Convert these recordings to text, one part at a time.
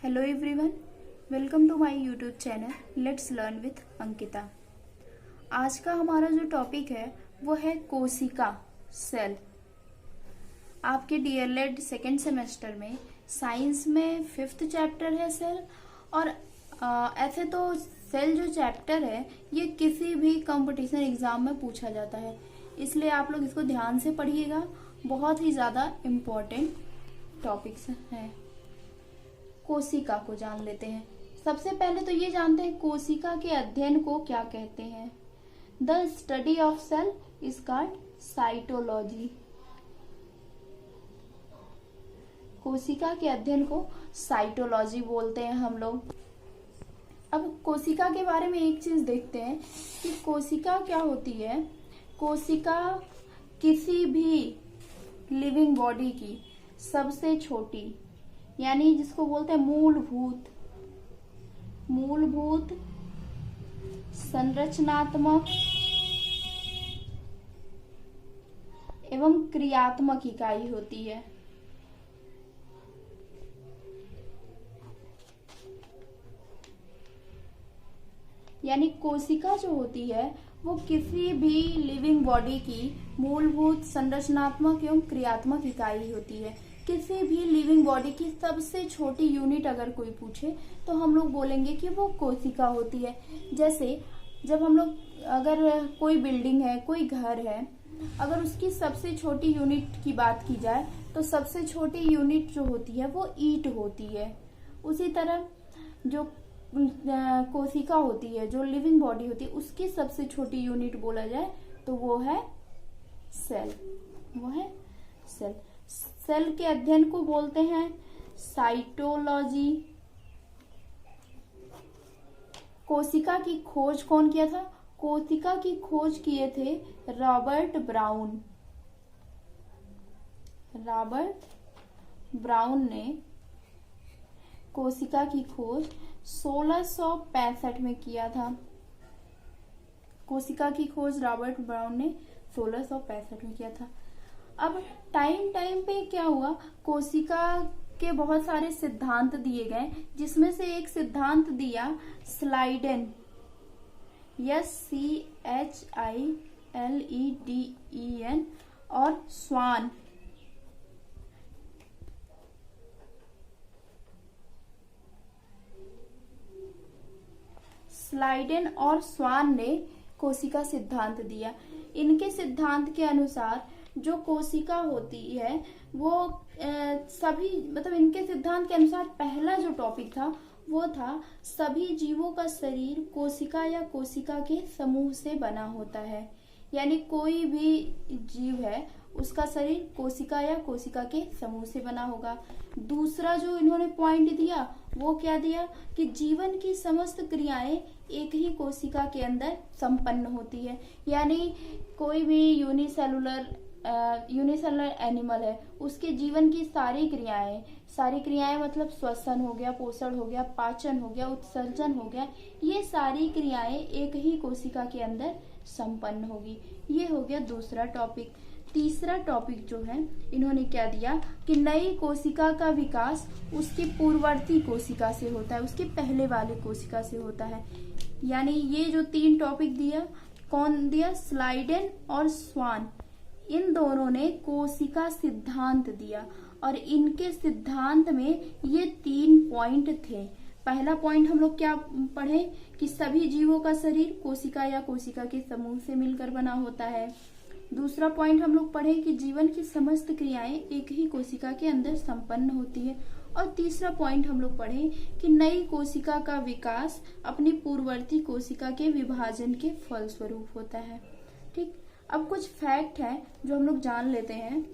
Hello everyone, welcome to my YouTube channel let's learn with Ankita. आज का हमारा जो टॉपिक है वो है कोशिका, सेल। आपके डीएलएड सेकेंड सेमेस्टर में साइंस में 5th चैप्टर है सेल। और ऐसे तो सेल जो चैप्टर है ये किसी भी कंपटीशन एग्जाम में पूछा जाता है, इसलिए आप लोग इसको ध्यान से पढ़िएगा। बहुत ही ज्यादा इम्पोर्टेंट टॉपिक्स हैं। कोशिका को जान लेते हैं। सबसे पहले तो ये जानते हैं कोशिका के अध्ययन को क्या कहते हैं। The study of cell is called cytology. कोशिका के अध्ययन को साइटोलॉजी बोलते हैं हम लोग। अब कोशिका के बारे में एक चीज देखते हैं कि कोशिका क्या होती है। कोशिका किसी भी लिविंग बॉडी की सबसे छोटी, यानी जिसको बोलते हैं मूलभूत संरचनात्मक एवं क्रियात्मक इकाई होती है। यानी कोशिका जो होती है वो किसी भी लिविंग बॉडी की मूलभूत संरचनात्मक एवं क्रियात्मक इकाई होती है। किसी भी लिविंग बॉडी की सबसे छोटी यूनिट अगर कोई पूछे तो हम लोग बोलेंगे कि वो कोशिका होती है। जैसे जब हम लोग अगर कोई बिल्डिंग है, कोई घर है, अगर उसकी सबसे छोटी यूनिट की बात की जाए तो सबसे छोटी यूनिट जो होती है वो ईंट होती है। उसी तरह जो कोशिका होती है, जो लिविंग बॉडी होती है, उसकी सबसे छोटी यूनिट बोला जाए तो वो है सेल। सेल के अध्ययन को बोलते हैं साइटोलॉजी। कोशिका की खोज कौन किया था? कोशिका की खोज किए थे रॉबर्ट ब्राउन ने कोशिका की खोज 1665 में किया था। कोशिका की खोज रॉबर्ट ब्राउन ने 1665 में किया था। अब टाइम पे क्या हुआ, कोशिका के बहुत सारे सिद्धांत दिए गए, जिसमें से एक सिद्धांत दिया स्लाइडेन, SCHILEDEN, और स्वान। स्लाइडेन और स्वान ने कोशिका सिद्धांत दिया। इनके सिद्धांत के अनुसार जो कोशिका होती है वो इनके सिद्धांत के अनुसार पहला जो टॉपिक था वो था सभी जीवों का शरीर कोशिका या कोशिका के समूह से बना होता है। यानी कोई भी जीव है उसका शरीर कोशिका या कोशिका के समूह से बना होगा। दूसरा जो इन्होंने पॉइंट दिया वो क्या दिया कि जीवन की समस्त क्रियाएं एक ही कोशिका के अंदर संपन्न होती है। यानी कोई भी यूनिसेलुलर एनिमल है, उसके जीवन की सारी क्रियाएं मतलब श्वसन हो गया, पोषण हो गया, पाचन हो गया, उत्सर्जन हो गया, ये सारी क्रियाएं एक ही कोशिका के अंदर संपन्न होगी। ये हो गया दूसरा टॉपिक। तीसरा टॉपिक जो है इन्होंने क्या दिया कि नई कोशिका का विकास उसकी पूर्ववर्ती कोशिका से होता है, उसके पहले वाले कोशिका से होता है। यानी ये जो 3 टॉपिक दिया, कौन दिया? स्लाइडेन और स्वान। इन दोनों ने कोशिका सिद्धांत दिया और इनके सिद्धांत में ये 3 पॉइंट थे। पहला पॉइंट हम लोग क्या पढ़े कि सभी जीवों का शरीर कोशिका या कोशिका के समूह से मिलकर बना होता है। दूसरा पॉइंट हम लोग पढ़े कि जीवन की समस्त क्रियाएं एक ही कोशिका के अंदर संपन्न होती है। और तीसरा पॉइंट हम लोग पढ़े कि नई कोशिका का विकास अपनी पूर्ववर्ती कोशिका के विभाजन के फलस्वरूप होता है। ठीक, अब कुछ फैक्ट है जो हम लोग जान लेते हैं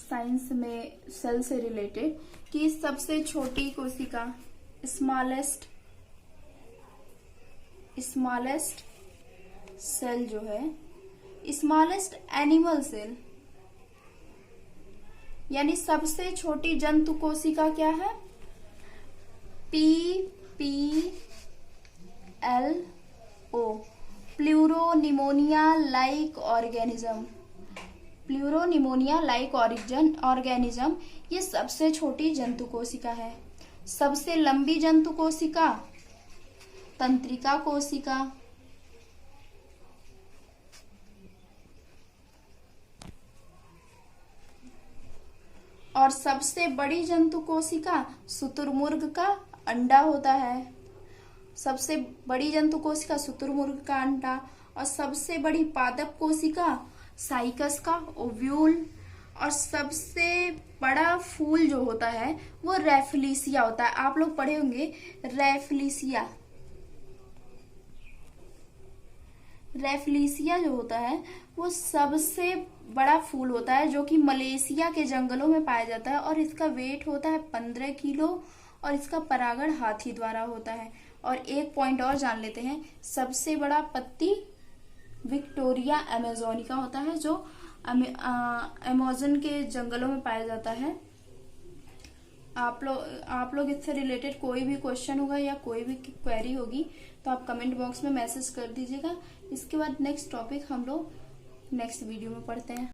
साइंस में सेल से रिलेटेड कि सबसे छोटी कोशिका स्मॉलेस्ट सेल जो है, स्मॉलेस्ट एनिमल सेल, यानी सबसे छोटी जंतु कोशिका क्या है? PPLO, pleuropneumonia like organism. ये सबसे छोटी जंतु कोशिका है। सबसे लंबी जंतु कोशिका तंत्रिका कोशिका। और सबसे बड़ी जंतु कोशिका शुतुरमुर्ग का अंडा होता है। सबसे बड़ी जंतु कोशिका शुतुरमुर्ग का अंडा। और सबसे बड़ी पादप कोशिका साइकस का ओव्यूल। और सबसे बड़ा फूल जो होता है वो रेफलिसिया होता है। आप लोग पढ़े होंगे रेफलिसिया। रेफलिसिया जो होता है वो सबसे बड़ा फूल होता है, जो कि मलेशिया के जंगलों में पाया जाता है। और इसका वेट होता है 15 किलो। और इसका परागण हाथी द्वारा होता है। और एक पॉइंट और जान लेते हैं, सबसे बड़ा पत्ती विक्टोरिया अमेजोनिका होता है, जो अमेज़न के जंगलों में पाया जाता है। आप लोग इससे रिलेटेड कोई भी क्वेश्चन होगा या कोई भी क्वेरी होगी तो आप कमेंट बॉक्स में मैसेज कर दीजिएगा। इसके बाद नेक्स्ट टॉपिक हम लोग नेक्स्ट वीडियो में पढ़ते हैं।